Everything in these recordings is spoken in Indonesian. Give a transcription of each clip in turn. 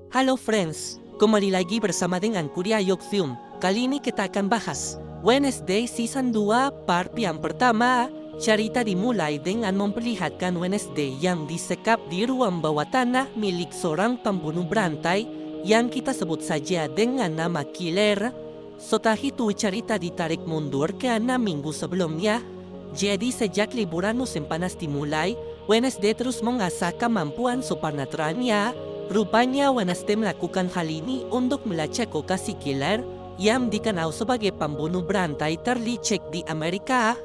Halo friends, kembali lagi bersama dengan Kuliah Yogfilm. Kali ini kita akan bahas Wednesday Season 2 part yang pertama. Cerita dimulai dengan memperlihatkan Wednesday yang disekap di ruang bawah tanah milik seorang pembunuh berantai yang kita sebut saja dengan nama Killer. Setelah itu cerita ditarik mundur ke 6 minggu sebelumnya. Jadi sejak liburan musim panas dimulai, Wednesday terus mengasah kemampuan supernaturalnya. Rupanya Wednesday melakukan hal ini untuk melacak lokasi Killer yang dikenal sebagai pembunuh berantai terlicik di Amerika.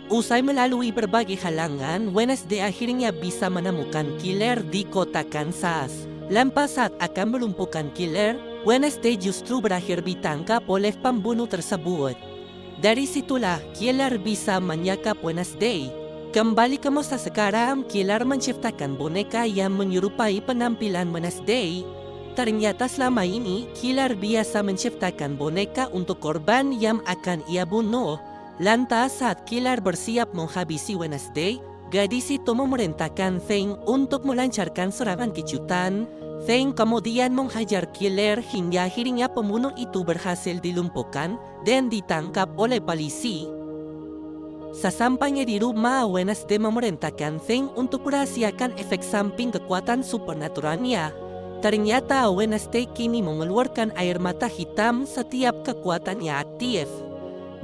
Usai melalui berbagai halangan, Wednesday akhirnya bisa menemukan Killer di kota Kansas. Lepas saat akan melumpuhkan Killer, Wednesday justru berakhir ditangkap oleh pembunuh tersebut. Dari situlah Killer bisa menyakap Wednesday. Kembali ke masa sekarang, Killer menciptakan boneka yang menyerupai penampilan Wednesday. Ternyata selama ini, Killer biasa menciptakan boneka untuk korban yang akan ia bunuh. Lantas saat Killer bersiap menghabisi Wednesday, gadis itu memerintahkan Thane untuk melancarkan serangan kejutan. Thane kemudian menghajar Killer hingga akhirnya pembunuh itu berhasil dilumpuhkan dan ditangkap oleh polisi. Sesampainya di rumah, Wednesday memerintahkan Thane untuk merahasiakan efek samping kekuatan supernaturalnya. Ternyata Wednesday kini mengeluarkan air mata hitam setiap kekuatannya aktif.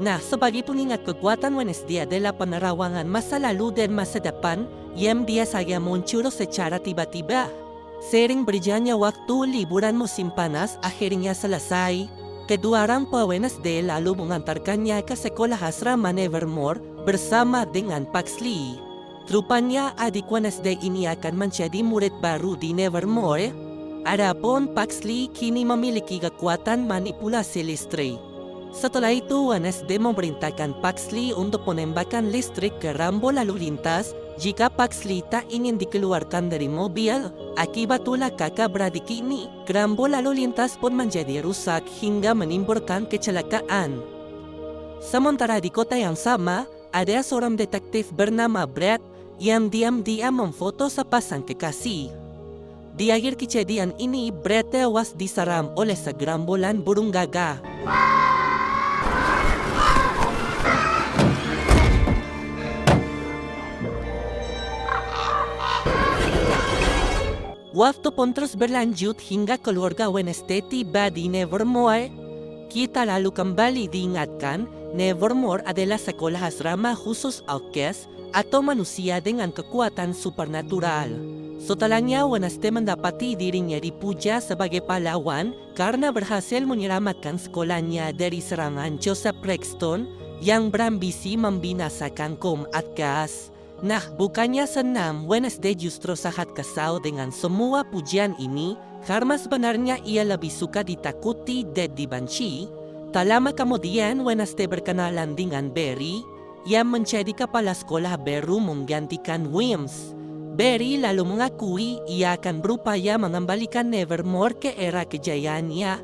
Nah, sebagai pengingat kekuatan Wednesday adalah penerawangan masa lalu dan masa depan yang biasanya muncul secara tiba-tiba. Seiring berjalannya waktu, liburan musim panas akhirnya selesai. Kedua orang tua Wednesday lalu mengantarkannya ke sekolah asrama Nevermore bersama dengan Pugsley. Rupanya adik Wednesday ini akan menjadi murid baru di Nevermore. Adapun Pugsley kini memiliki kekuatan manipulasi listrik. Setelah itu, Wednesday memerintahkan Pugsley untuk menembakkan listrik ke rambu lalu lintas jika Pugsley tak ingin dikeluarkan dari mobil. Akibat ulah kakak beradik ini, rambu lalu lintas pun menjadi rusak hingga menimbulkan kecelakaan. Sementara di kota yang sama, ada seorang detektif bernama Brad yang diam-diam memfoto sepasang kekasih. Di akhir kejadian ini, Brad tewas diserang oleh segerombolan burung gagak. Waktu pun terus berlanjut hingga keluarga Wednesday tiba di Nevermore. Kita lalu kembali diingatkan, Nevermore adalah sekolah asrama khusus outcast atau manusia dengan kekuatan supernatural. Setelahnya, Wednesday mendapati dirinya dipuja sebagai pahlawan karena berhasil menyelamatkan sekolahnya dari serangan Joseph Rexton yang berambisi membinasakan kaum outcast. Nah, bukannya senang, Wednesday justru sangat kesal dengan semua pujian ini karena sebenarnya ia lebih suka ditakuti dan dibenci. Tak lama kemudian, Wednesday berkenalan dengan Barry yang menjadi kepala sekolah baru menggantikan Wims. Barry lalu mengakui ia akan berupaya mengembalikan Nevermore ke era kejayaannya.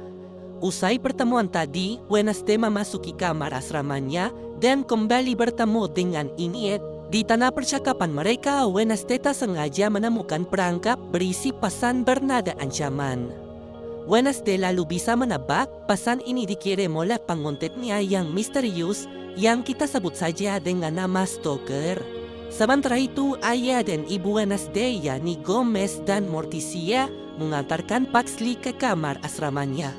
Usai pertemuan tadi, Wednesday memasuki kamar asramanya dan kembali bertemu dengan Inyet. Di tanah percakapan mereka, Wednesday tak sengaja menemukan perangkap berisi pesan bernada ancaman. Wednesday lalu bisa menebak pesan ini dikirim oleh penguntetnya yang misterius yang kita sebut saja dengan nama Stoker. Sementara itu, ayah dan ibu Wednesday yakni Gomez dan Morticia mengantarkan Pugsley ke kamar asramanya.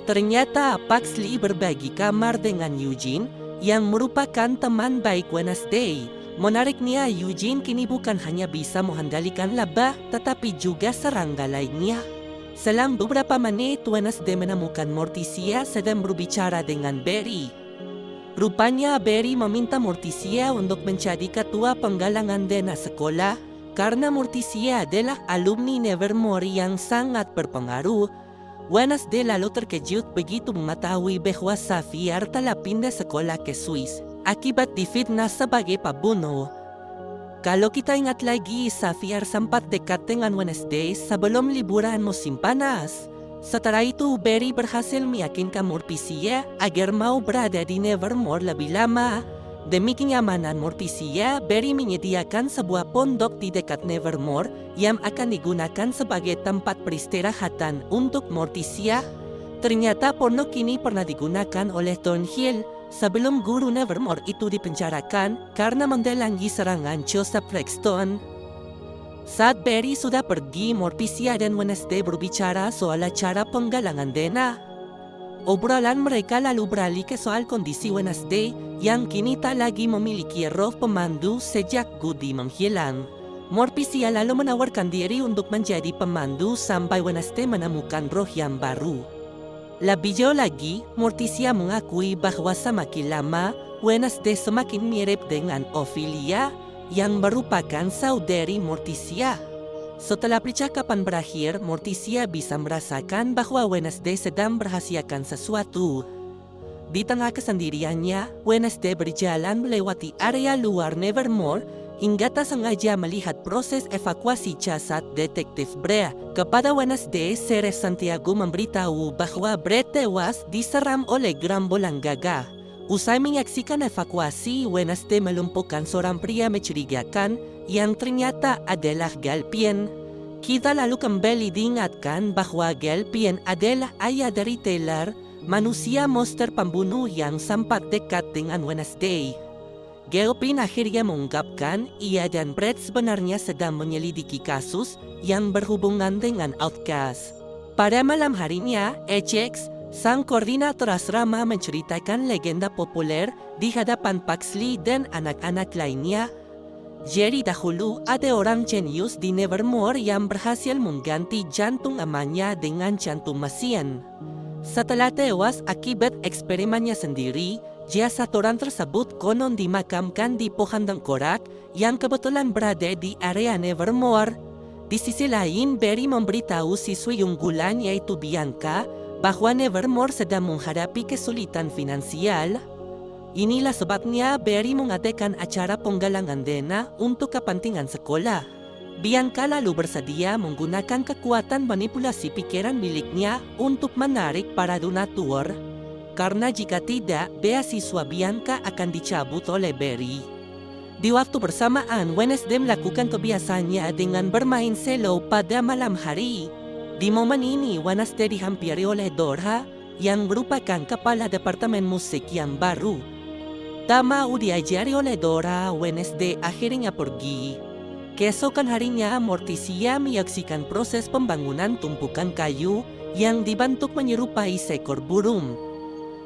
Ternyata Pugsley berbagi kamar dengan Eugene yang merupakan teman baik Wednesday. Menariknya, Eugene kini bukan hanya bisa mengendalikan lebah, tetapi juga serangga lainnya. Selang beberapa menit, Wednesday menemukan Morticia sedang berbicara dengan Barry. Rupanya Barry meminta Morticia untuk menjadi ketua penggalangan dana sekolah karena Morticia adalah alumni Nevermore yang sangat berpengaruh. Wednesday lalu terkejut begitu mengetahui bahwa Xavier telah pindah sekolah ke Swiss akibat difitnah sebagai pembunuh. Kalau kita ingat lagi, Xavier sempat dekat dengan Wednesday sebelum liburan musim panas. Setelah itu, Barry berhasil meyakinkan Morticia agar mau berada di Nevermore lebih lama. Demi kenyamanan Morticia, Barry menyediakan sebuah pondok di dekat Nevermore yang akan digunakan sebagai tempat peristirahatan untuk Morticia. Ternyata pondok ini pernah digunakan oleh Thornhill sebelum guru Nevermore itu dipenjarakan karena mendalangi serangan Joseph Flagstone. Saat Barry sudah pergi, Morticia dan Wednesday berbicara soal acara penggalangan dana. Obrolan mereka lalu beralih ke soal kondisi Wednesday yang kini tak lagi memiliki roh pemandu sejak Goody menghilang. Morticia lalu menawarkan diri untuk menjadi pemandu sampai Wednesday menemukan roh yang baru. Lebih jauh lagi, Morticia mengakui bahwa semakin lama, Wednesday semakin mirip dengan Ophelia yang merupakan saudari Morticia. Setelah percakapan berakhir, Morticia bisa merasakan bahwa Wednesday sedang merahasiakan sesuatu. Di tengah kesendiriannya, Wednesday berjalan melewati area luar Nevermore hingga tak sengaja melihat proses evakuasi jasad detektif Brea. Kepada Wednesday, Ceres Santiago memberitahu bahwa Brea tewas diseram oleh gerombolan gagah. Usai menyaksikan evakuasi, Wednesday melumpuhkan seorang pria mencurigakan yang ternyata adalah Galpian. Kita lalu kembali diingatkan bahwa Galpian adalah ayah dari Taylor, manusia monster pembunuh yang sempat dekat dengan Wednesday. Galpian akhirnya mengungkapkan ia dan Brett sebenarnya sedang menyelidiki kasus yang berhubungan dengan Outcast. Pada malam harinya, Ajax, sang koordinator asrama, menceritakan legenda populer di hadapan Paxley dan anak-anak lainnya. Jerry dahulu ada orang jenius di Nevermore yang berhasil mengganti jantung amannya dengan jantung mesin. Setelah tewas akibat eksperimennya sendiri, jasad orang tersebut konon dimakamkan di pohon tengkorak yang kebetulan berada di area Nevermore. Di sisi lain, Barry memberitahu siswi unggulan yaitu Bianca bahwa Nevermore sedang menghadapi kesulitan finansial. Inilah sebabnya Barry mengadakan acara penggalangan dana untuk kepentingan sekolah. Bianca lalu bersedia menggunakan kekuatan manipulasi pikiran miliknya untuk menarik para donatur. Karena jika tidak, beasiswa Bianca akan dicabut oleh Barry. Di waktu bersamaan, Wednesday melakukan kebiasaannya dengan bermain selo pada malam hari. Di momen ini, Wednesday dihampiri oleh Dora yang merupakan kepala departemen musik yang baru. Tak mau diajari oleh Dora, Wednesday akhirnya pergi. Keesokan harinya, Morticia menyaksikan proses pembangunan tumpukan kayu yang dibentuk menyerupai seekor burung.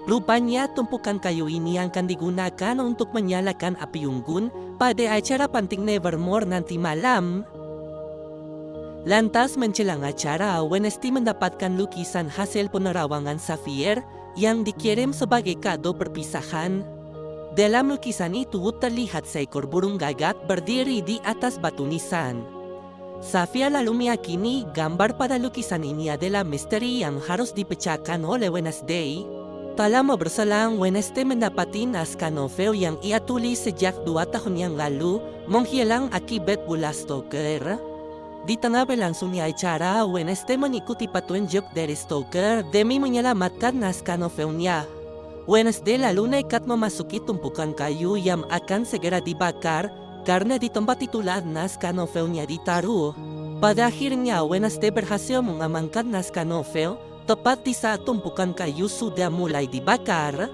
Rupanya tumpukan kayu ini akan digunakan untuk menyalakan api unggun pada acara penting Nevermore nanti malam. Lantas menjelang acara, Wednesday mendapatkan lukisan hasil penerawangan Xavier yang dikirim sebagai kado perpisahan. Dalam lukisan itu terlihat seekor burung gagak berdiri di atas batu nisan. Xavier lalu meyakini gambar pada lukisan ini adalah misteri yang harus dipecahkan oleh Wednesday. Tak lama berselang, Wednesday mendapati naskah novel yang ia tulis sejak 2 tahun yang lalu menghilang akibat ulah stalker. Di tengah berlangsungnya acara, Wednesday mengikuti petunjuk dari stalker demi menyelamatkan naskah novelnya. Wednesday lalu nekat memasuki tumpukan kayu yang akan segera dibakar karena di tempat itulah naskah novelnya ditaruh. Pada akhirnya, Wednesday berhasil mengamankan naskah novel tepat di saat tumpukan kayu sudah mulai dibakar.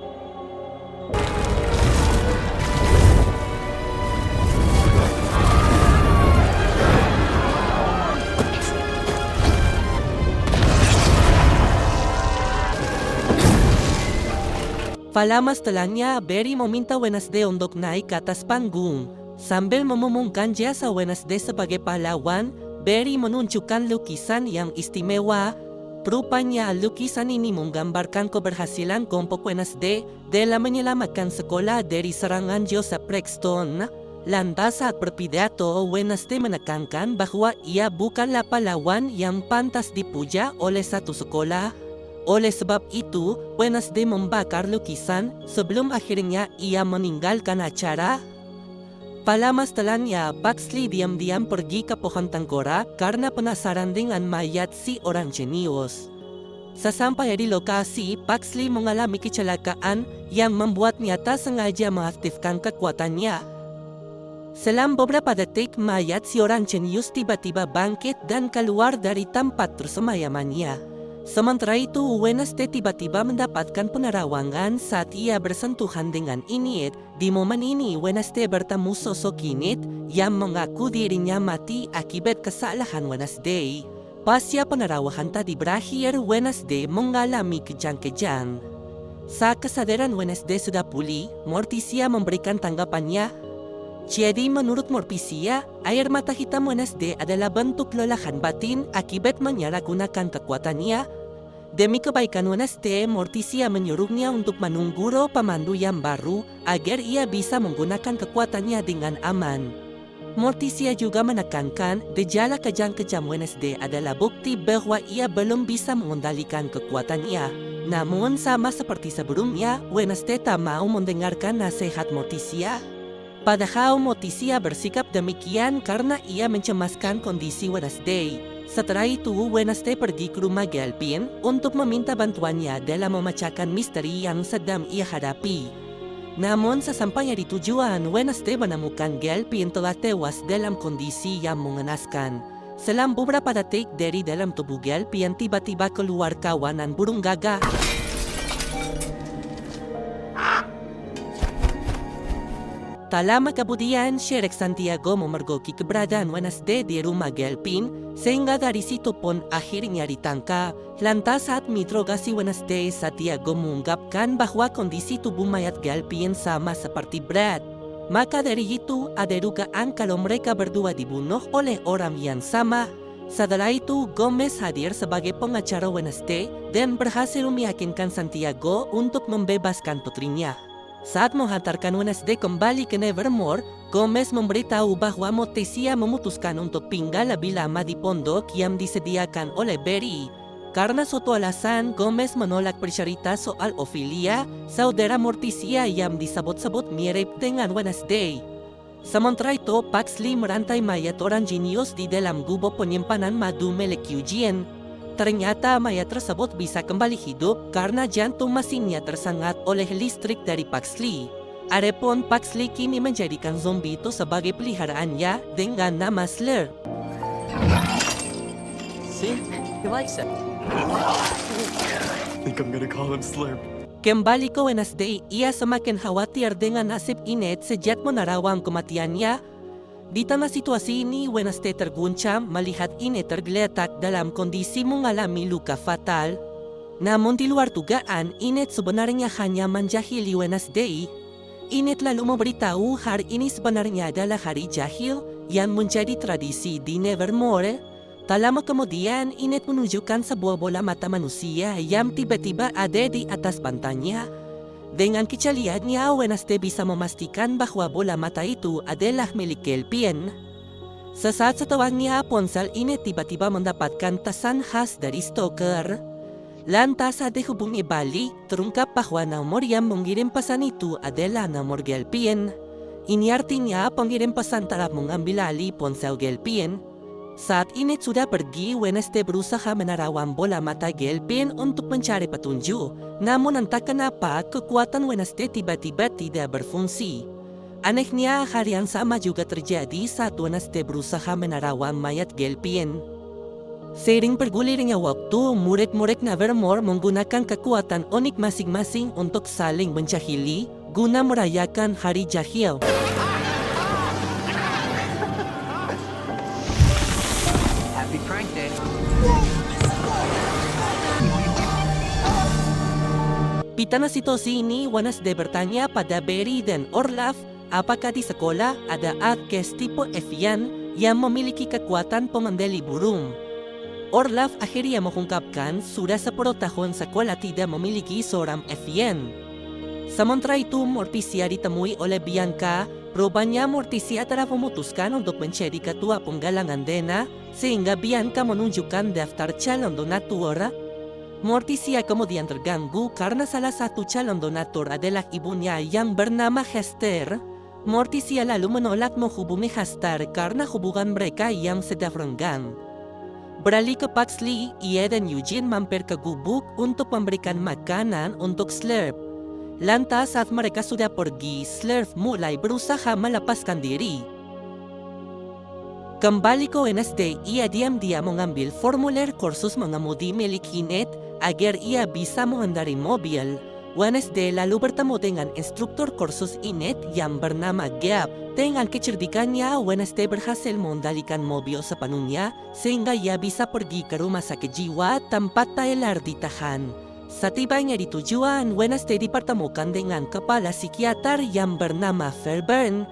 Lama setelahnya, Barry meminta Wednesday untuk naik ke atas panggung. Sambil memumumkan jasa Wednesday sebagai pahlawan, Barry menunjukkan lukisan yang istimewa. Rupanya, lukisan ini menggambarkan keberhasilan kelompok Wednesday dalam menyelamatkan sekolah dari serangan Joseph Flagstone. Lantas saat berpidato, Wednesday menekankan bahwa ia bukanlah pahlawan yang pantas dipuja oleh satu sekolah. Oleh sebab itu, Wednesday membakar lukisan sebelum akhirnya ia meninggalkan acara. Lama setelahnya, Paxley diam-diam pergi ke pohon tengkorak karena penasaran dengan mayat si orang jenius. Sesampai di lokasi, Paxley mengalami kecelakaan yang membuatnya tak sengaja mengaktifkan kekuatannya. Selang beberapa detik, mayat seorang jenius tiba-tiba bangkit dan keluar dari tempat persemayamannya. Sementara itu, Wednesday tiba-tiba mendapatkan penerawangan saat ia bersentuhan dengan Enid. Di momen ini, Wednesday bertemu sosok Enid yang mengaku dirinya mati akibat kesalahan Wednesday. Pasca penerawangan tadi berakhir, Wednesday mengalami kejang-kejang. Saat kesadaran Wednesday sudah pulih, Morticia memberikan tanggapannya. Jadi menurut Morticia, air mata hitam Wednesday adalah bentuk kelelahan batin akibat menyalahgunakan kekuatannya. Demi kebaikan Wednesday, Morticia menyuruhnya untuk menunggu roh pemandu yang baru agar ia bisa menggunakan kekuatannya dengan aman. Morticia juga menekankan gejala kejang-kejang Wednesday adalah bukti bahwa ia belum bisa mengendalikan kekuatannya. Namun sama seperti sebelumnya, Wednesday tak mau mendengarkan nasihat Morticia. Padahal Morticia bersikap demikian karena ia mencemaskan kondisi Wednesday. Setelah itu, Wednesday pergi ke rumah Gilpin untuk meminta bantuannya dalam memecahkan misteri yang sedang ia hadapi. Namun sesampainya di tujuan, Wednesday menemukan Gilpin telah tewas dalam kondisi yang mengenaskan. Selang beberapa detik dari dalam tubuh Gilpin tiba-tiba keluar kawanan burung gagak. Tak lama kemudian, Sheriff Santiago memergoki keberadaan Wednesday di rumah Gilpin, sehingga dari situ pun akhirnya ditangkap. Lantas saat menginterogasi Wednesday, Santiago mengungkapkan bahwa kondisi tubuh mayat Gilpin sama seperti Brad. Maka dari itu, ada dugaan kalau mereka berdua dibunuh oleh orang yang sama. Setelah itu, Gomez hadir sebagai pengacara Wednesday dan berhasil meyakinkan Santiago untuk membebaskan putrinya. Saat menghantarkan Wednesday kembali ke Nevermore, Gomez memberitahu bahwa Morticia memutuskan untuk tinggal lebih lama di pondok yang disediakan oleh Barry. Karena suatu alasan, Gomez menolak bercerita soal Ophelia, saudara Morticia yang disebut-sebut mirip dengan Wednesday. Sementara itu, Paxley merantai mayat orang jenius di dalam gubuk penyimpanan madu milik Eugene. Ternyata mayat tersebut bisa kembali hidup karena jantung mesinnya tersengat oleh listrik dari Paxley. Adapun Paxley kini menjadikan zombie itu sebagai peliharaannya dengan nama Slurp. See? He likes it. I think I'm gonna call him Slurp. Kembali ke Wednesday, ia semakin khawatir dengan nasib Enid sejak menerawang kematiannya. Di tengah situasi ini, Wednesday terguncang melihat Enid tergeletak dalam kondisi mengalami luka fatal. Namun di luar dugaan, Enid sebenarnya hanya menjahili Wednesday. Enid lalu memberitahu hari ini sebenarnya adalah hari jahil yang menjadi tradisi di Nevermore. Tak lama kemudian, Enid menunjukkan sebuah bola mata manusia yang tiba-tiba ada di atas pantatnya. Dengan keceliannya, Wednesday bisa memastikan bahwa bola mata itu adalah milik Gilpin. Sesaat setelahnya, ponsel Enid tiba-tiba mendapatkan pesan khas dari stalker. Lantas saat dihubungi balik, terungkap bahwa nomor yang mengirim pesan itu adalah nomor Gilpin. Ini artinya pengirim pesan telah mengambil alih ponsel Gilpin. Saat Enid sudah pergi, Wednesday berusaha menerawang bola mata Gilpin untuk mencari petunjuk. Namun entah kenapa, kekuatan Wednesday tiba-tiba tidak berfungsi. Anehnya, hal yang sama juga terjadi saat Wednesday berusaha menerawang mayat Gilpin. Seiring bergulirnya waktu, murid-murid Nevermore menggunakan kekuatan unik masing-masing untuk saling menjahili guna merayakan hari jahil. Happy prank day. Di tengah situasi ini, Wednesday bertanya pada Barry dan Orlov apakah di sekolah ada Outcast tipe Evian yang memiliki kekuatan pengendali burung. Orlov akhirnya mengungkapkan sudah 10 tahun sekolah tidak memiliki seorang Evian. Sementara itu, Morticia ditemui oleh Bianca. Rupanya Morticia telah memutuskan untuk menjadi ketua penggalangan dana, sehingga Bianca menunjukkan daftar calon donatur. Morticia kemudian terganggu karena salah satu calon donatur adalah ibunya yang bernama Hester. Morticia lalu menolak menghubungi Hester karena hubungan mereka yang sedang renggang. Beralih ke Pugsley, ia dan Eugene mampir ke gubuk untuk memberikan makanan untuk Slurp. Lantas saat mereka sudah pergi, Slurp mulai berusaha melepaskan diri. Kembali ke Wednesday, ia diam-diam mengambil formulir kursus mengemudi milik Inet agar ia bisa mengendarai mobil. Wednesday lalu bertemu dengan instruktur kursus Inet yang bernama Gab. Dengan kecerdikannya, Wednesday berhasil mengendalikan mobil sepenuhnya sehingga ia bisa pergi ke rumah sakit jiwa tempat Tyler ditahan. Setibanya di tujuan, Wednesday dipertemukan dengan kepala psikiater yang bernama Fairburn.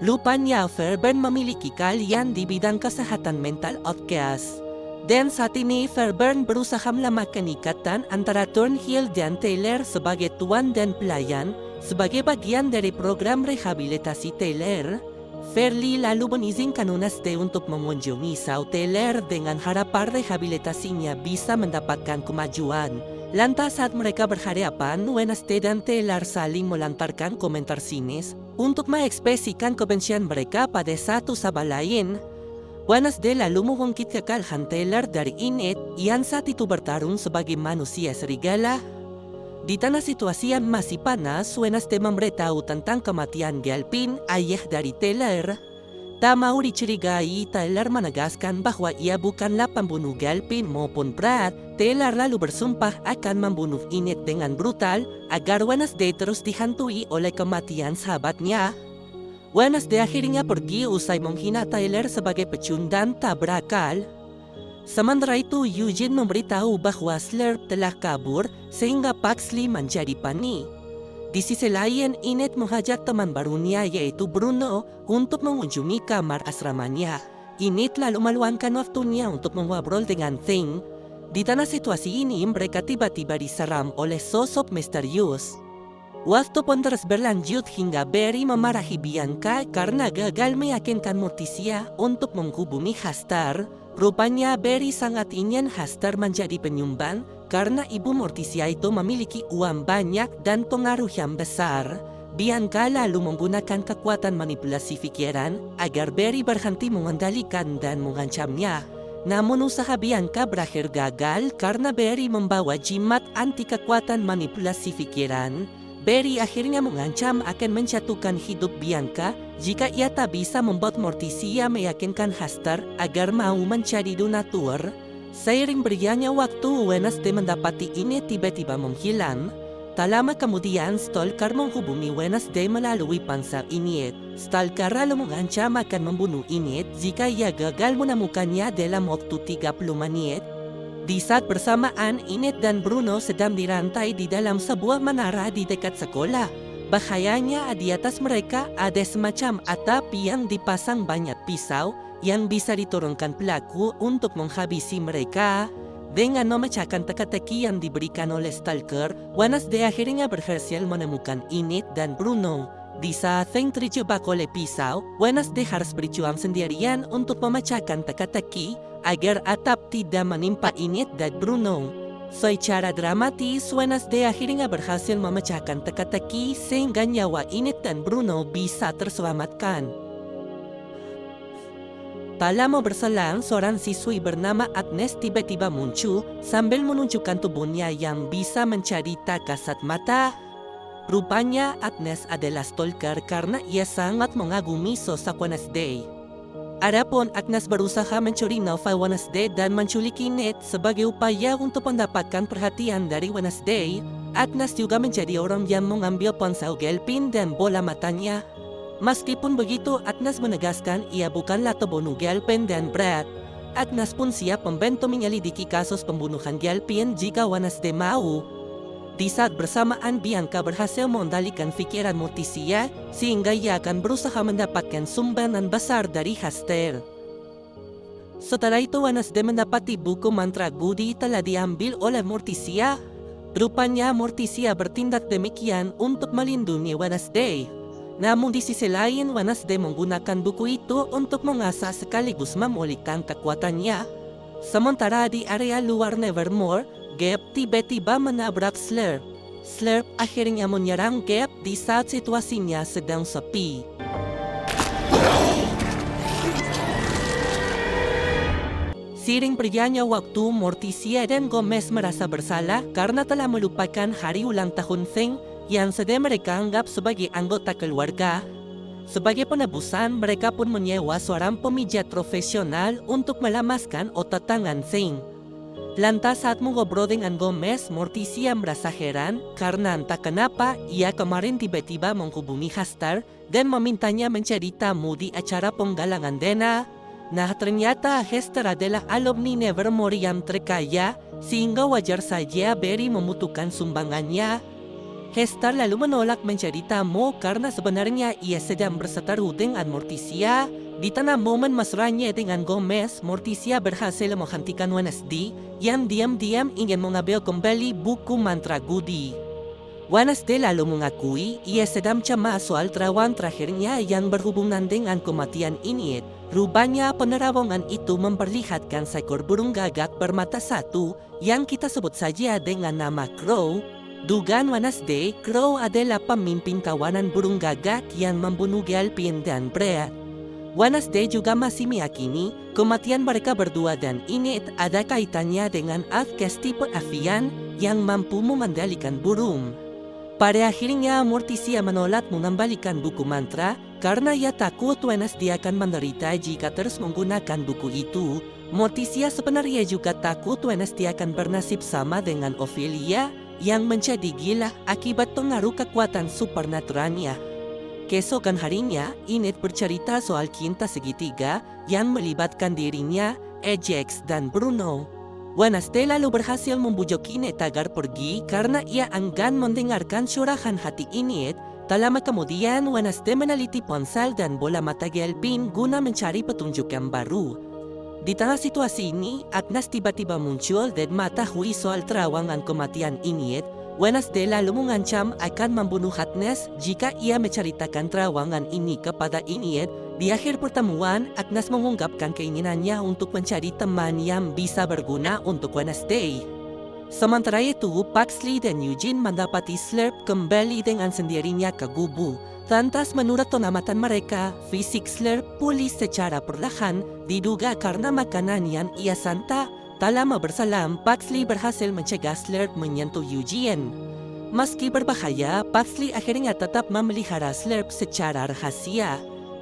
Lupanya Fairburn memiliki keahlian di bidang kesehatan mental outcast. Dan saat ini Fairburn berusaha melamakan ikatan antara Thornhill dan Taylor sebagai tuan dan pelayan sebagai bagian dari program rehabilitasi Taylor. Fairley lalu mengizinkan Wednesday untuk mengunjungi South Taylor dengan harapan rehabilitasinya bisa mendapatkan kemajuan. Lantas saat mereka berhadapan, Wednesday dan Taylor saling melontarkan komentar sinis untuk mengekspresikan kebencian mereka pada satu sama lain. Wednesday lalu mengungkit kekalahan Taylor dari Inet yang saat itu bertarung sebagai manusia serigala. Di tengah situasi yang masih panas, Wednesday memberitahu tentang kematian Galpin, ayah dari Taylor. Tak mau dicurigai, Taylor menegaskan bahwa ia bukanlah pembunuh Galpin maupun Brad. Taylor lalu bersumpah akan membunuh Inet dengan brutal agar Wednesday terus dihantui oleh kematian sahabatnya. Wednesday akhirnya pergi usai menghina Taylor sebagai pecundang tak berakal. Sementara itu, Eugene memberitahu bahwa Slurp telah kabur sehingga Pugsley menjadi panik. Di sisi lain, Inet mengajak teman barunya yaitu Bruno untuk mengunjungi kamar asramanya. Inet lalu meluangkan waktunya untuk mengobrol dengan Thing. Di tengah situasi ini, mereka tiba-tiba diserang oleh sosok misterius. Waktu pun terus berlanjut hingga Barry memarahi Bianca karena gagal meyakinkan Morticia untuk menghubungi Hastert. Rupanya Barry sangat ingin Hastert menjadi penyumbang karena ibu Morticia itu memiliki uang banyak dan pengaruh yang besar. Bianca lalu menggunakan kekuatan manipulasi pikiran agar Barry berhenti mengendalikan dan mengancamnya. Namun usaha Bianca berakhir gagal karena Barry membawa jimat anti kekuatan manipulasi pikiran. Barry akhirnya mengancam akan menjatuhkan hidup Bianca jika ia tak bisa membuat Morticia meyakinkan Hastert agar mau mencari donatur. Seiring berjalannya waktu, Wednesday mendapati Inet tiba-tiba menghilang. Tak lama kemudian, Stalker menghubungi Wednesday melalui ponsel Inet. Stalker lalu mengancam akan membunuh Inet jika ia gagal menemukannya dalam waktu 30 menit. Di saat bersamaan, Inet dan Bruno sedang dirantai di dalam sebuah menara di dekat sekolah. Bahayanya di atas mereka ada semacam atap yang dipasang banyak pisau yang bisa diturunkan pelaku untuk menghabisi mereka. Dengan memecahkan teka-teki yang diberikan oleh Stalker, Wednesday akhirnya berhasil menemukan Inet dan Bruno. Di saat Thing terjebak oleh pisau, Wednesday harus berjuang sendirian untuk memecahkan teka-teki agar atap tidak menimpa Inet dan Bruno. Secara dramatis, Wednesday akhirnya berhasil memecahkan teka-teki sehingga nyawa Inet dan Bruno bisa terselamatkan. Tak lama berselang, seorang siswi bernama Agnes tiba-tiba muncul sambil menunjukkan tubuhnya yang bisa mencari tak kasat mata. Rupanya Agnes adalah Stalker karena ia sangat mengagumi sosok Wednesday. Adapun Agnes berusaha mencuri novel Wednesday dan menculik Inet sebagai upaya untuk mendapatkan perhatian dari Wednesday. Agnes juga menjadi orang yang mengambil ponsel Galpin dan bola matanya. Meskipun begitu, Agnes menegaskan ia bukanlah pembunuh Galpin dan Brad. Agnes pun siap membantu menyelidiki kasus pembunuhan Galpin jika Wednesday mau. Di saat bersamaan, Bianca berhasil mengendalikan pikiran Morticia sehingga ia akan berusaha mendapatkan sumbangan besar dari Hastert. Setelah itu, Wednesday mendapati buku mantra Goody telah diambil oleh Morticia. Rupanya Morticia bertindak demikian untuk melindungi Wednesday. Namun di sisi lain, Wednesday menggunakan buku itu untuk mengasah sekaligus memulihkan kekuatannya. Sementara di area luar Nevermore, Gap tiba-tiba menabrak Slurp. Slurp akhirnya menyerang Gap di saat situasinya sedang sepi. Seiring berjalannya waktu, Morticia dan Gomez merasa bersalah karena telah melupakan hari ulang tahun Thing yang sedang mereka anggap sebagai anggota keluarga. Sebagai penebusan, mereka pun menyewa seorang pemijat profesional untuk melamaskan otot tangan Thing. Lantas saat mengobrol dengan Gomez, Morticia merasa heran karena entah kenapa ia kemarin tiba-tiba menghubungi Hester dan memintanya menjadi tamu di acara penggalangan dana. Nah, ternyata Hester adalah alumni Nevermore yang terkaya sehingga wajar saja Barry membutuhkan sumbangannya. Hester lalu menolak menjadi tamu karena sebenarnya ia sedang berseteru dengan Morticia. Di tengah momen mesranya dengan Gomez, Morticia berhasil menghentikan Wednesday yang diam-diam ingin mengambil kembali buku mantra Goody. Wednesday lalu mengakui ia sedang cemas soal terawan terakhirnya yang berhubungan dengan kematian Enid. Rupanya penerawangan itu memperlihatkan seekor burung gagak bermata satu yang kita sebut saja dengan nama Crow. Dugaan Wednesday, Crow adalah pemimpin kawanan burung gagak yang membunuh Gilpin dan Brett. Wednesday juga masih meyakini kematian mereka berdua dan Enid ada kaitannya dengan Outcast tipe avian yang mampu mengendalikan burung. Pada akhirnya, Morticia menolak mengembalikan buku mantra karena ia takut Wednesday akan menderita jika terus menggunakan buku itu. Morticia sebenarnya juga takut Wednesday akan bernasib sama dengan Ophelia yang menjadi gila akibat pengaruh kekuatan supernaturalnya. Keesokan harinya, Enid bercerita soal cinta segitiga yang melibatkan dirinya, Ajax, dan Bruno. Wednesday lalu berhasil membujuk Enid agar pergi karena ia enggan mendengarkan curahan hati Enid. Tak lama kemudian, Wednesday meneliti ponsel dan bola mata Gilpin guna mencari petunjuk yang baru. Di tengah situasi ini, Agnes tiba-tiba muncul dan mengetahui soal terawangan kematian Enid. Wednesday lalu mengancam akan membunuh Agnes jika ia menceritakan terawangan ini kepada Enid. Di akhir pertemuan, Agnes mengungkapkan keinginannya untuk mencari teman yang bisa berguna untuk Wednesday. Sementara itu, Paxley dan Eugene mendapati Slurp kembali dengan sendirinya ke gubuk. Lantas menurut pengamatan mereka, fisik Slurp pulih secara perlahan, diduga karena makanan yang ia santap. Tak lama berselang, Paxley berhasil mencegah Slurp menyentuh Eugene. Meski berbahaya, Paxley akhirnya tetap memelihara Slurp secara rahasia.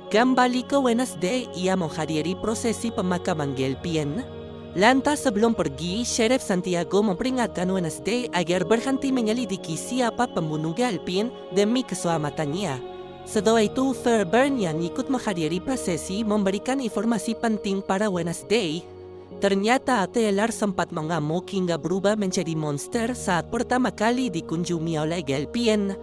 Kembali ke Wednesday, ia menghadiri prosesi pemakaman Gilpin. Lantas sebelum pergi, Sheriff Santiago memperingatkan Wednesday agar berhenti menyelidiki siapa pembunuh Gilpin demi keselamatannya. Setelah itu, Fairburn yang ikut menghadiri prosesi memberikan informasi penting pada Wednesday. Ternyata Taylor sempat mengamuk hingga berubah menjadi monster saat pertama kali dikunjungi oleh Gilpin.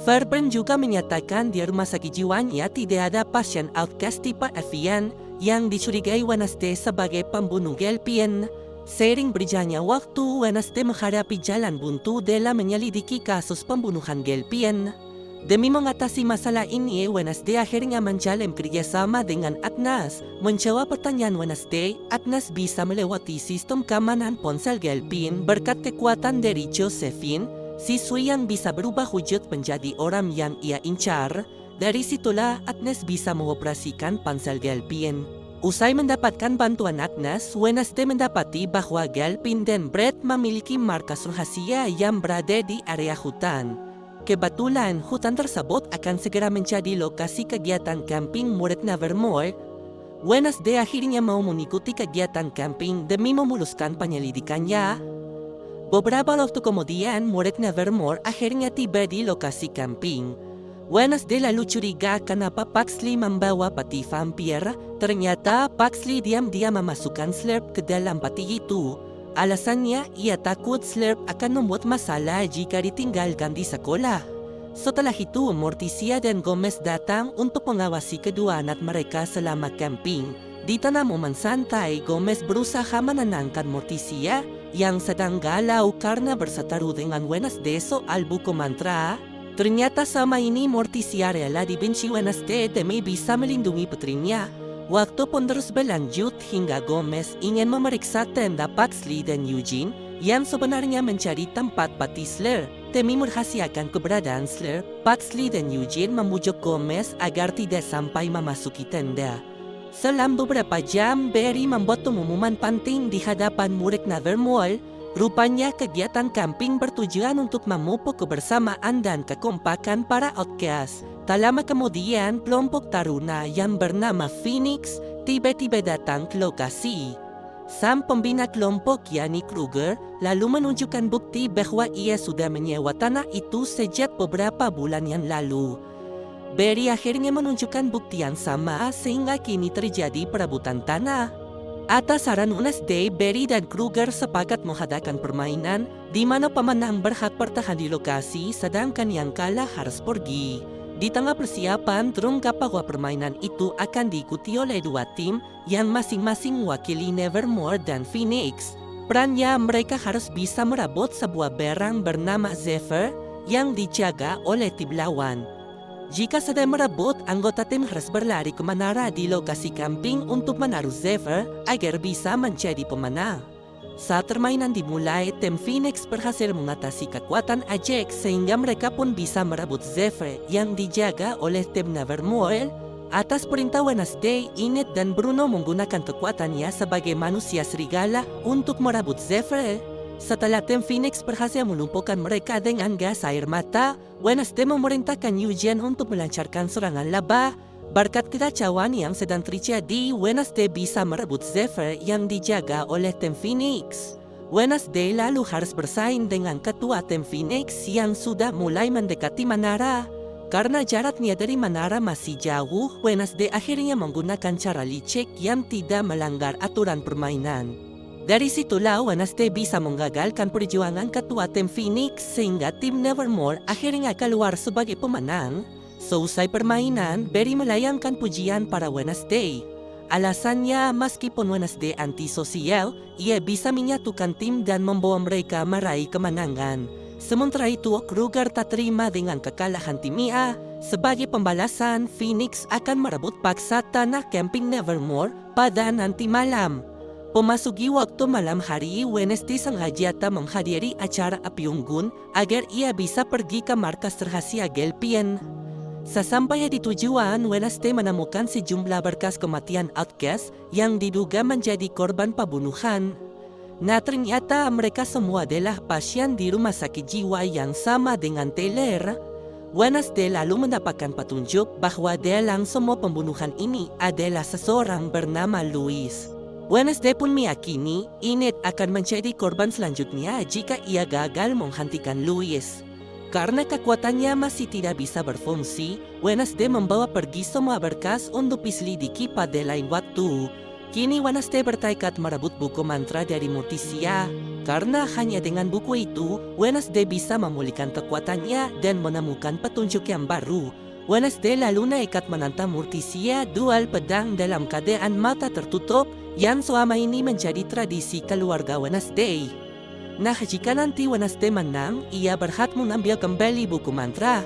Fairburn juga menyatakan di rumah sakit jiwanya tidak ada pasien outcast tipe avian yang dicurigai Wednesday sebagai pembunuh Gilpin. Seiring berjalannya waktu, Wednesday menghadapi jalan buntu dalam menyelidiki kasus pembunuhan Gilpin. Demi mengatasi masalah ini, Wednesday akhirnya menjalin kerjasama dengan Agnes. Menjawab pertanyaan Wednesday, Agnes bisa melewati sistem keamanan ponsel Gilpin berkat kekuatan dari Josephine, siswi yang bisa berubah wujud menjadi orang yang ia incar. Dari situlah Agnes bisa mengoperasikan ponsel Gilpin. Usai mendapatkan bantuan Agnes, Wednesday mendapati bahwa Gilpin dan Brett memiliki markas rahasia yang berada di area hutan. Kebetulan, hutan tersebut akan segera menjadi lokasi kegiatan camping murid Nevermore. Wednesday akhirnya mau mengikuti kegiatan camping demi memuluskan penyelidikannya. Beberapa waktu kemudian, murid Nevermore akhirnya tiba di lokasi camping. Wednesday lalu curiga kenapa Paxley membawa peti vampir. Ternyata Paxley diam-diam memasukkan Slurp ke dalam peti itu. Alasannya, ia takut Slurp akan membuat masalah jika ditinggalkan di sekolah. Setelah itu, Morticia dan Gomez datang untuk mengawasi kedua anak mereka selama camping. Di tengah momen santai, Gomez berusaha menenangkan Morticia yang sedang galau karena berseteru dengan Wednesday soal buku mantra. Ternyata sama ini Morticia rela dibenci Wednesday demi bisa melindungi putrinya. Waktu pun terus berlanjut hingga Gomez ingin memeriksa tenda Paxley dan Eugene yang sebenarnya mencari tempat peti Slurp. Demi merahasiakan keberadaan Slurp, Paxley dan Eugene membujuk Gomez agar tidak sampai memasuki tenda. Selang beberapa jam, Barry membuat pengumuman penting di hadapan murid Nevermore. Rupanya kegiatan camping bertujuan untuk memupuk kebersamaan dan kekompakan para outcast. Tak lama kemudian, kelompok taruna yang bernama Phoenix tiba-tiba datang ke lokasi. Sang pembina kelompok yakni Kruger lalu menunjukkan bukti bahwa ia sudah menyewa tanah itu sejak beberapa bulan yang lalu. Barry akhirnya menunjukkan bukti yang sama sehingga kini terjadi perebutan tanah. Atas saran Wednesday, Barry dan Kruger sepakat mengadakan permainan di mana pemenang berhak bertahan di lokasi sedangkan yang kalah harus pergi. Di tengah persiapan, terungkap bahwa permainan itu akan diikuti oleh dua tim yang masing-masing mewakili Nevermore dan Phoenix. Perannya, mereka harus bisa merebut sebuah barang bernama Zephyr yang dijaga oleh tim lawan. Jika sedang merebut, anggota tim harus berlari ke menara di lokasi camping untuk menaruh Zephyr agar bisa menjadi pemenang. Saat permainan dimulai, tim Phoenix berhasil mengatasi kekuatan Ajax sehingga mereka pun bisa merebut Zephyr yang dijaga oleh tim Nevermore. Atas perintah Wednesday, Enid dan Bruno menggunakan kekuatannya sebagai manusia serigala untuk merebut Zephyr. Setelah tim Phoenix berhasil melumpuhkan mereka dengan gas air mata, Wednesday memerintahkan Eugene untuk melancarkan serangan laba. Berkat kekacauan yang sedang terjadi, Wednesday bisa merebut Zephyr yang dijaga oleh tim Phoenix. Wednesday lalu harus bersaing dengan ketua tim Phoenix yang sudah mulai mendekati menara. Karena jaraknya dari menara masih jauh, Wednesday akhirnya menggunakan cara licik yang tidak melanggar aturan permainan. Dari situlah Wednesday bisa menggagalkan perjuangan ketua tim Phoenix sehingga tim Nevermore akhirnya keluar sebagai pemenang. Seusai permainan, Barry melayangkan pujian para Wednesday. Alasannya, meskipun Wednesday antisosial, ia bisa menyatukan tim dan membawa mereka meraih kemenangan. Sementara itu, Kruger tak terima dengan kekalahan timnya. Sebagai pembalasan, Phoenix akan merebut paksa tanah camping Nevermore pada nanti malam. Memasuki waktu malam hari, Wednesday sengaja tak menghadiri acara api unggun agar ia bisa pergi ke markas rahasia Gelpian. Sesampainya di tujuan, Wednesday menemukan sejumlah berkas kematian outcast yang diduga menjadi korban pembunuhan. Nah, ternyata mereka semua adalah pasien di rumah sakit jiwa yang sama dengan Taylor. Wednesday lalu mendapatkan petunjuk bahwa dalam semua pembunuhan ini adalah seseorang bernama Louis. Wednesday pun meyakini Enid akan menjadi korban selanjutnya jika ia gagal menghentikan Louis. Karena kekuatannya masih tidak bisa berfungsi, Wednesday membawa pergi semua berkas untuk diselidiki pada lain waktu. Kini Wednesday bertekad merebut buku mantra dari Morticia. Karena hanya dengan buku itu, Wednesday bisa memulihkan kekuatannya dan menemukan petunjuk yang baru. Wednesday lalu nekat menantang Morticia duel pedang dalam keadaan mata tertutup yang selama ini menjadi tradisi keluarga Wednesday. Nah, jika nanti Wednesday menang, ia berhak mengambil kembali buku mantra.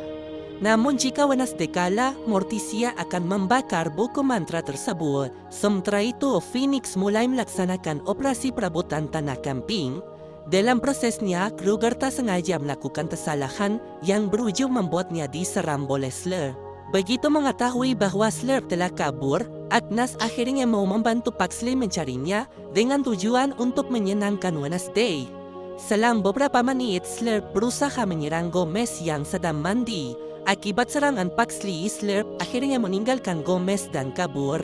Namun jika Wednesday kalah, Morticia akan membakar buku mantra tersebut. Sementara itu, Phoenix mulai melaksanakan operasi perebutan tanah camping. Dalam prosesnya, Kruger tak sengaja melakukan kesalahan yang berujung membuatnya diserang oleh Slurp. Begitu mengetahui bahwa Slurp telah kabur, Agnes akhirnya mau membantu Pugsley mencarinya dengan tujuan untuk menyenangkan Wednesday. Selang beberapa menit, Slurp berusaha menyerang Gomez yang sedang mandi. Akibat serangan Pugsley, Slurp akhirnya meninggalkan Gomez dan kabur.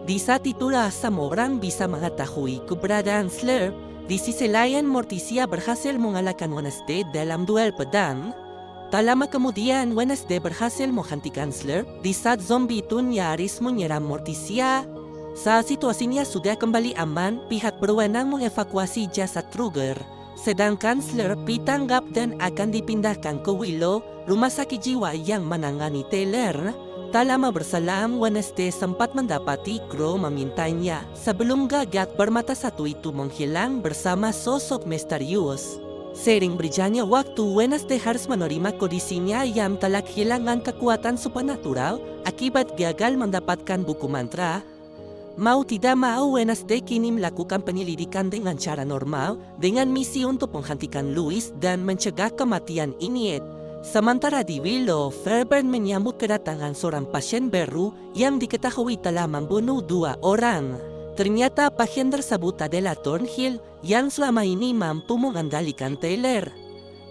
Di saat itulah semua orang bisa mengetahui keberadaan Slurp. Di sisi lain, Morticia berhasil mengalahkan Wednesday dalam duel pedang. Tak lama kemudian, Wednesday berhasil menghentikan Slurp di saat zombie itu nyaris menyerang Morticia. Saat situasinya sudah kembali aman, pihak berwenang mengevakuasi jasad Kruger. Sedangkan Slurp ditangkap dan akan dipindahkan ke Willow, rumah sakit jiwa yang menangani Taylor. Tak lama berselang, Wednesday sempat mendapati Crow memintanya sebelum gagak bermata satu itu menghilang bersama sosok misterius. Seiring berjalannya waktu, Wednesday harus menerima kondisinya yang telah kehilangan kekuatan supernatural akibat gagal mendapatkan buku mantra. Mau tidak mau, Wednesday kini melakukan penyelidikan dengan cara normal dengan misi untuk menghentikan Louis dan mencegah kematian Enid. Sementara di Willow, Fairburn menyambut kedatangan seorang pasien baru yang diketahui telah membunuh 2 orang. Ternyata pasien tersebut adalah Thornhill yang selama ini mampu mengendalikan Taylor.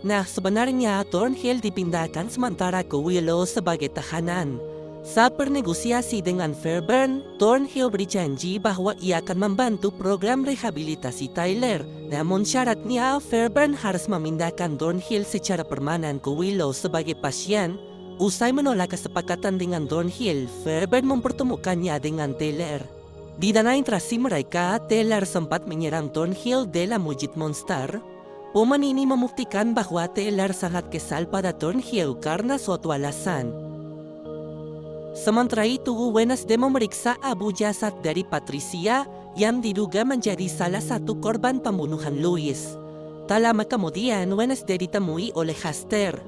Nah, sebenarnya Thornhill dipindahkan sementara ke Willow sebagai tahanan. Saat bernegosiasi dengan Fairburn, Thornhill berjanji bahwa ia akan membantu program rehabilitasi Tyler. Namun syaratnya, Fairburn harus memindahkan Thornhill secara permanen ke Willow sebagai pasien. Usai menolak kesepakatan dengan Thornhill, Fairburn mempertemukannya dengan Taylor. Di dana interaksi mereka, Taylor sempat menyerang Thornhill dalam wujud monster. Momen ini membuktikan bahwa Taylor sangat kesal pada Thornhill karena suatu alasan. Sementara itu, Wednesday memeriksa abu jasad dari Patricia yang diduga menjadi salah satu korban pembunuhan Louis. Tak lama kemudian, Wednesday ditemui oleh Hester.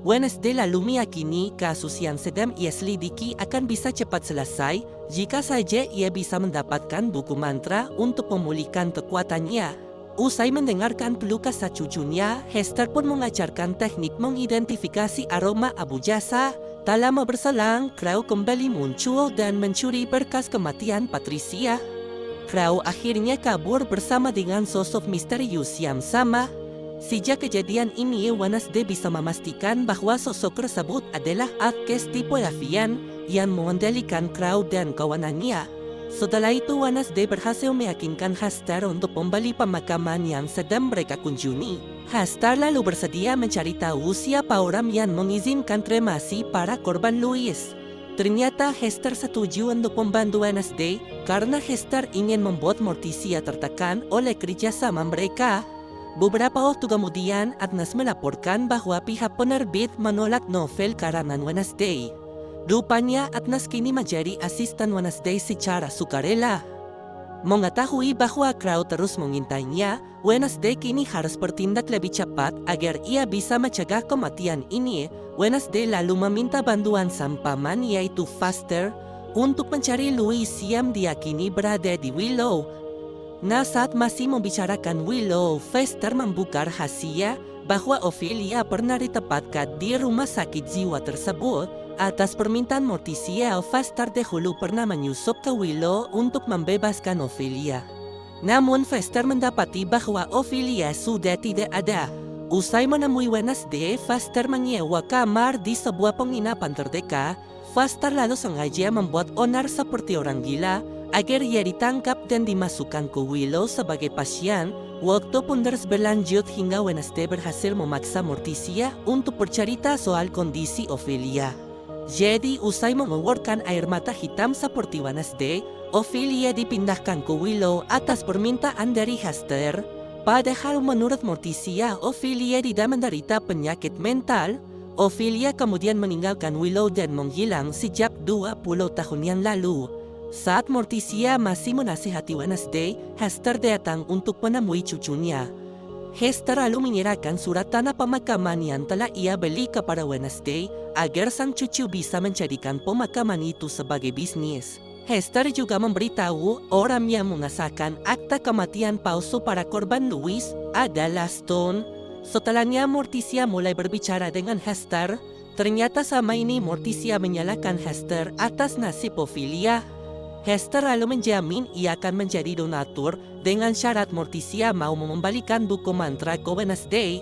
Wednesday lalu meyakini kasus yang sedang ia selidiki akan bisa cepat selesai jika saja ia bisa mendapatkan buku mantra untuk memulihkan kekuatannya. Usai mendengarkan keluh kesah cucunya, Hester pun mengajarkan teknik mengidentifikasi aroma abu jasa. Tak lama berselang, Crow kembali muncul dan mencuri berkas kematian Patricia. Crow akhirnya kabur bersama dengan sosok misterius yang sama. Sejak kejadian ini, Wednesday bisa memastikan bahwa sosok tersebut adalah Arkes tipe Avian yang mengendalikan Crow dan kawanannya. Setelah itu, Wednesday berhasil meyakinkan Hester untuk membeli pemakaman yang sedang mereka kunjungi. Hester lalu bersedia mencari tahu siapa orang yang mengizinkan kremasi para korban Louis. Ternyata Hester setuju untuk membantu Wednesday karena Hester ingin membuat Morticia tertekan oleh kerjasama mereka. Beberapa waktu kemudian, Agnes melaporkan bahwa pihak penerbit menolak novel karangan Wednesday. Rupanya Agnes kini menjadi asisten Wednesday secara sukarela. Mengetahui bahwa Crow terus mengintainya, Wednesday kini harus bertindak lebih cepat agar ia bisa mencegah kematian ini. Wednesday lalu meminta bantuan sang paman yaitu Foster untuk mencari Louis yang diyakini berada di Willow. Nah, saat masih membicarakan Willow, Foster membuka rahasia bahwa Ophelia pernah ditempatkan di rumah sakit jiwa tersebut. Atas permintaan Morticia, Foster dahulu pernah menyusup ke Willow untuk membebaskan Ophelia. Namun Foster mendapati bahwa Ophelia sudah tidak ada. Usai menemui Wednesday, Foster menyewa kamar di sebuah penginapan terdekat. Foster lalu sengaja membuat onar seperti orang gila agar ia ditangkap dan dimasukkan ke Willow sebagai pasien. Waktu pun terus berlanjut hingga Wednesday berhasil memaksa Morticia untuk bercerita soal kondisi Ophelia. Jadi, usai mengeluarkan air mata hitam seperti Wednesday, Ophelia dipindahkan ke Willow atas permintaan dari Hester. Padahal menurut Morticia, Ophelia tidak menderita penyakit mental. Ophelia kemudian meninggalkan Willow dan menghilang sejak 20 tahun yang lalu. Saat Morticia masih menasihati Wednesday, Hester datang untuk menemui cucunya. Hester lalu menyerahkan surat tanah pemakaman yang telah ia beli kepada Wednesday agar sang cucu bisa menjadikan pemakaman itu sebagai bisnis. Hester juga memberitahu orang yang mengesahkan akta kematian palsu para korban Louis adalah Stone. Setelahnya Morticia mulai berbicara dengan Hester. Ternyata sama ini Morticia menyalahkan Hester atas nasib Ophelia. Hester lalu menjamin ia akan menjadi donatur dengan syarat Morticia mau mengembalikan buku mantra ke Wednesday.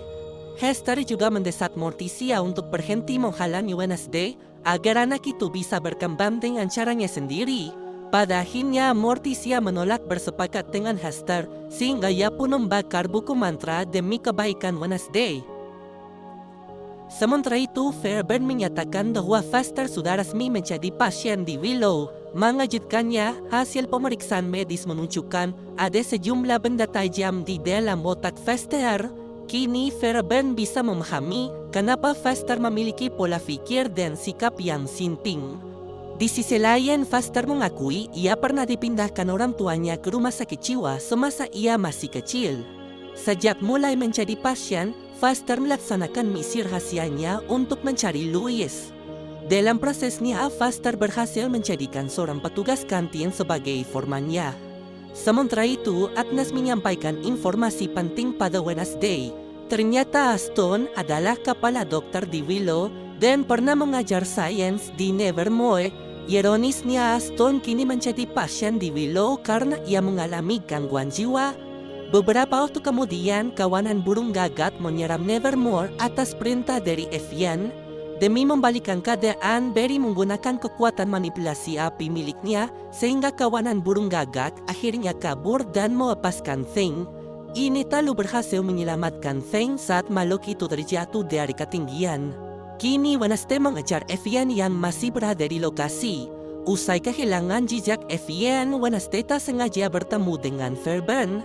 Hester juga mendesak Morticia untuk berhenti menghalangi Wednesday agar anak itu bisa berkembang dengan caranya sendiri. Pada akhirnya Morticia menolak bersepakat dengan Hester sehingga ia pun membakar buku mantra demi kebaikan Wednesday. Sementara itu, Fairburn menyatakan bahwa Foster sudah resmi menjadi pasien di Willow. Mengejutkannya, hasil pemeriksaan medis menunjukkan ada sejumlah benda tajam di dalam otak Foster. Kini Fairburn bisa memahami kenapa Foster memiliki pola pikir dan sikap yang sinting. Di sisi lain, Foster mengakui ia pernah dipindahkan orang tuanya ke rumah sakit jiwa semasa ia masih kecil. Sejak mulai menjadi pasien, Foster melaksanakan misi rahasianya untuk mencari Louis. Dalam prosesnya, Foster berhasil menjadikan seorang petugas kantin sebagai informannya. Sementara itu, Agnes menyampaikan informasi penting pada Wednesday. Ternyata Stone adalah kepala dokter di Willow dan pernah mengajar sains di Nevermore. Ironisnya, Stone kini menjadi pasien di Willow karena ia mengalami gangguan jiwa. Beberapa waktu kemudian, kawanan burung gagak menyerang Nevermore atas perintah dari Evian. Demi membalikkan keadaan, Barry menggunakan kekuatan manipulasi api miliknya sehingga kawanan burung gagak akhirnya kabur dan melepaskan Thing. Ini lalu berhasil menyelamatkan Thing saat makhluk itu terjatuh dari ketinggian. Kini Wednesday mengejar Evian yang masih berada di lokasi. Usai kehilangan jejak Evian, Wednesday tak sengaja bertemu dengan Fairburn.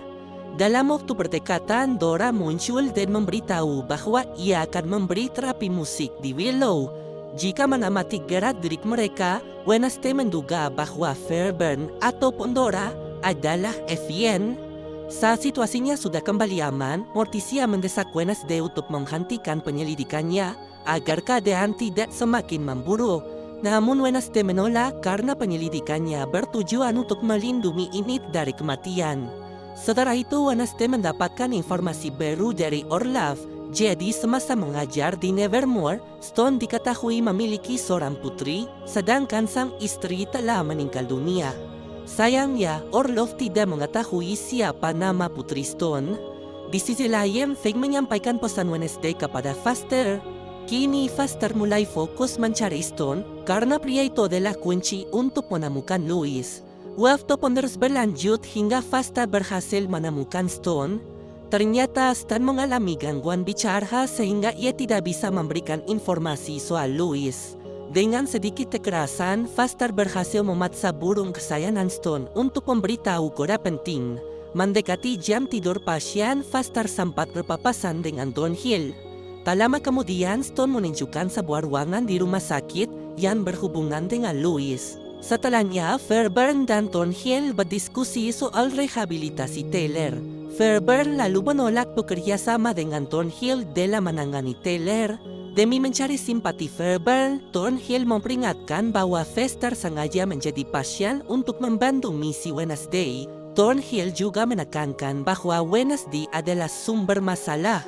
Dalam waktu berdekatan, Dora muncul dan memberitahu bahwa ia akan memberi terapi musik di Willow. Jika mengamati gerak-gerik mereka, Wednesday menduga bahwa Fairburn ataupun Dora adalah Evian. Saat situasinya sudah kembali aman, Morticia mendesak Wednesday untuk menghentikan penyelidikannya agar keadaan tidak semakin memburuk. Namun Wednesday menolak karena penyelidikannya bertujuan untuk melindungi Enid dari kematian. Setelah itu, Wednesday mendapatkan informasi baru dari Orlov. Jadi semasa mengajar di Nevermore, Stone diketahui memiliki seorang putri, sedangkan sang istri telah meninggal dunia. Sayangnya, Orlov tidak mengetahui siapa nama putri Stone. Di sisi lain, Thing menyampaikan pesan Wednesday kepada Faster. Kini Faster mulai fokus mencari Stone karena pria itu adalah kunci untuk menemukan Louis. Waktu pun terus berlanjut hingga Faster berhasil menemukan Stone. Ternyata Stone mengalami gangguan bicara sehingga ia tidak bisa memberikan informasi soal Louis. Dengan sedikit kekerasan, Faster berhasil memaksa burung kesayangan Stone untuk memberitahu koda penting. Mendekati jam tidur pasien, Faster sempat berpapasan dengan Thornhill. Tak lama kemudian, Stone menunjukkan sebuah ruangan di rumah sakit yang berhubungan dengan Louis. Setelahnya, Fairburn dan Thornhill berdiskusi soal rehabilitasi Taylor. Fairburn lalu menolak bekerja sama dengan Thornhill dalam menangani Taylor. Demi mencari simpati Fairburn, Thornhill memperingatkan bahwa Faster sengaja menjadi pasien untuk membantu misi Wednesday. Thornhill juga menekankan bahwa Wednesday adalah sumber masalah.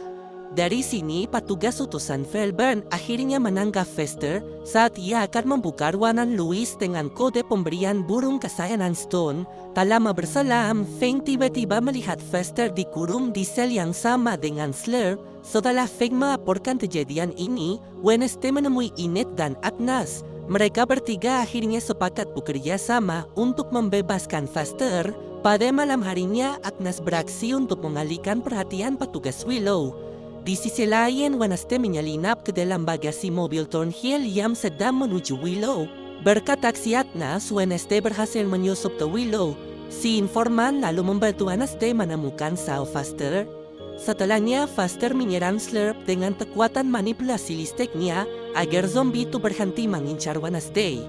Dari sini, petugas utusan Fairburn akhirnya menangkap Faster saat ia akan membuka ruangan Louis dengan kode pemberian burung kesayangan Stone. Tak lama berselang, Feng tiba-tiba melihat Faster dikurung di sel yang sama dengan Slurp. Setelah Feng melaporkan kejadian ini, Wednesday menemui Enid dan Agnes. Mereka bertiga akhirnya sepakat bekerja sama untuk membebaskan Faster. Pada malam harinya, Agnes beraksi untuk mengalihkan perhatian petugas Willow. Di sisi lain, Wednesday menyelinap ke dalam bagasi mobil Thornhill yang sedang menuju Willow. Berkat aksi Agnes, Wednesday berhasil menyusup ke Willow. Si informan lalu membantu Wednesday menemukan Sal Faster. Setelahnya, Faster menyerang Slurp dengan kekuatan manipulasi listriknya agar zombie itu berhenti mengincar Wednesday.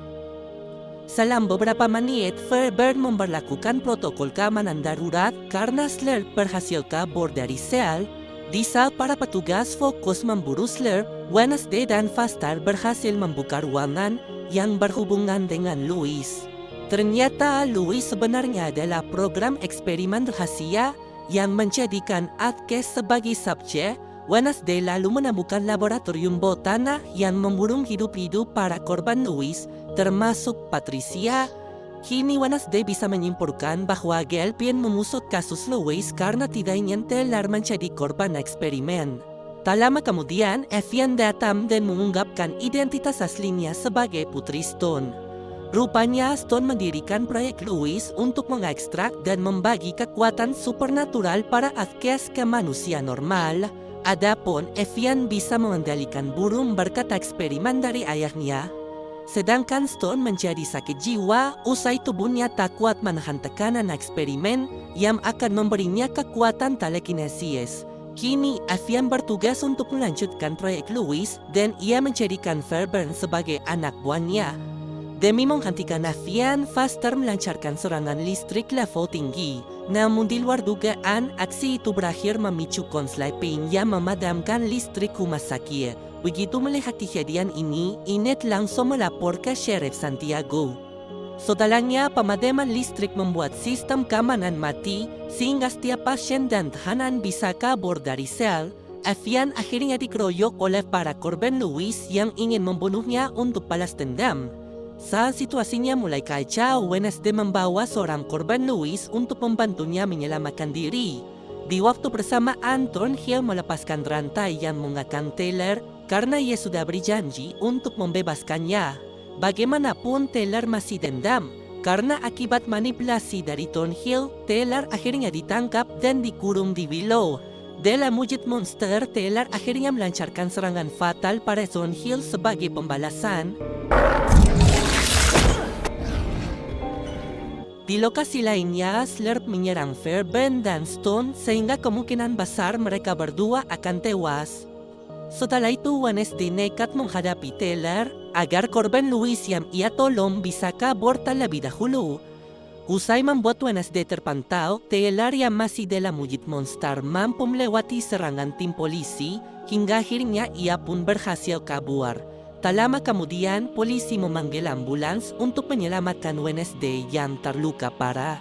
Selang beberapa menit, Fairburn memberlakukan protokol keamanan darurat karena Slurp berhasil kabur dari sel. Di saat para petugas fokus memburu Slurp, Wednesday dan Faster berhasil membuka ruangan yang berhubungan dengan Louis. Ternyata Louis sebenarnya adalah program eksperimen rahasia yang menjadikan Atkins sebagai subjek. Wednesday lalu menemukan laboratorium botana yang memburung hidup-hidup para korban Louis, termasuk Patricia. Kini Wednesday bisa menyimpulkan bahwa Gelpian mengusut kasus Louis karena tidak ingin Taylor menjadi korban eksperimen. Tak lama kemudian, Evian datang dan mengungkapkan identitas aslinya sebagai Putri Stone. Rupanya Stone mendirikan proyek Louis untuk mengekstrak dan membagi kekuatan supernatural para Atkins ke manusia normal. Adapun Evian bisa mengendalikan burung berkat eksperimen dari ayahnya. Sedangkan Stone menjadi sakit jiwa usai tubuhnya tak kuat menahan tekanan eksperimen yang akan memberinya kekuatan telekinesis. Kini Evian bertugas untuk melanjutkan proyek Louis dan ia menjadikan Fairburn sebagai anak buahnya. Demi menghentikan Evian, Faster melancarkan serangan listrik level tinggi. Namun di luar dugaan, aksi itu berakhir memicu konsleting yang memadamkan listrik rumah sakit. Begitu melihat kejadian ini, Enid langsung melapor ke Sheriff Santiago. Setelahnya, pemadaman listrik membuat sistem keamanan mati sehingga setiap pasien dan tahanan bisa kabur dari sel. Afian akhirnya dikeroyok oleh para korban Luis yang ingin membunuhnya untuk balas dendam. Saat situasinya mulai kacau, Wednesday membawa seorang korban Luis untuk membantunya menyelamatkan diri. Di waktu bersamaan, Thornhill melepaskan rantai yang mengekang Taylor karena ia sudah berjanji untuk membebaskannya. Bagaimanapun, Taylor masih dendam. Karena akibat manipulasi dari Thornhill, Taylor akhirnya ditangkap dan dikurung di Willow. Dalam wujud monster, Taylor akhirnya melancarkan serangan fatal pada Thornhill sebagai pembalasan. Di lokasi lainnya, Slurp menyerang Fairbairn dan Stone sehingga kemungkinan besar mereka berdua akan tewas. Setelah itu, Wednesday nekat menghadapi Taylor agar korban Luis yang ia tolong bisa kabur terlebih dahulu. Usai membuat Wednesday terpantau, Taylor yang masih dalam wujud monster mampu melewati serangan tim polisi hingga akhirnya ia pun berhasil kabur. Tak lama kemudian, polisi memanggil ambulans untuk menyelamatkan Wednesday yang terluka parah.